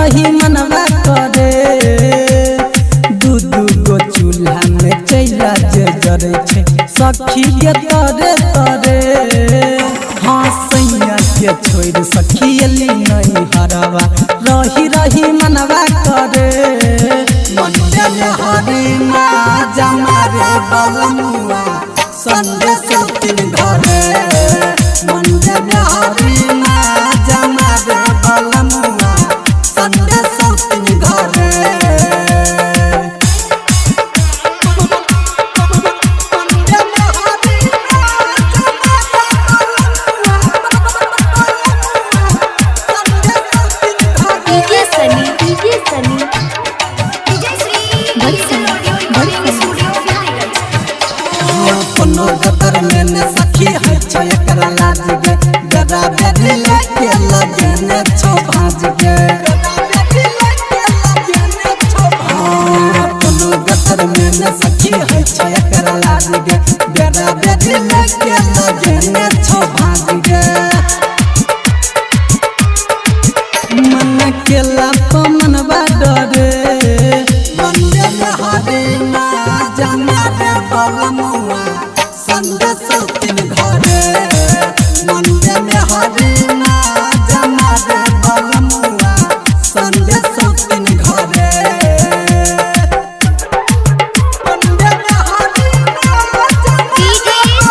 रही मनवा करे दू गो चूल्हा में चैला जे जरे छे सखी के तरे तरे। हाँ सैया के छोड़ सखी अली नहीं हरवा रही मनवा करे मंडे में हरी माँ जमारे बलमुआ संडे सौतीन घरे मंडे में हरी माँ जमारे बलमुआ संडे सौतीन घरे। कोनो गतर में न सखी है छे एकरा लाज गे गदा बेदी लेके लगे ने छो भाज गे। कोनो गतर में न सखी है छे एकरा लाज गे गदा बेदी लेके लगे ने छो भाज गे। मन के लाप मनवा डरे मंडे में हरी माँ जमारे बलमुआ संडे सौतीन घरे मंडे में हरी माँ जमारे बलमुआ संडे सौतीन घरे। मंडे में हरी माँ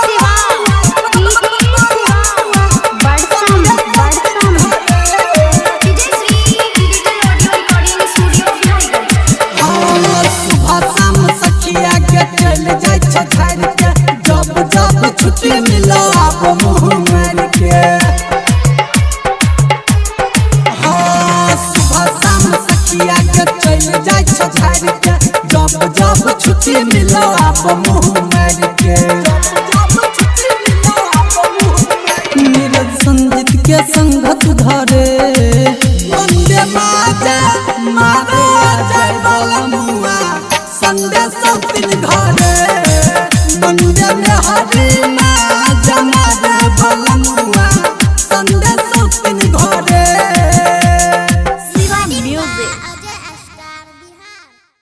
सुबह शाम सखिया के चल जाय छे घर के जब छुट्टी मिलो आप मुँह मार के। हाँ सुबह शाम सखिया के चल जाय छे घर के जब छुट्टी मिलो आप मुँह मार के।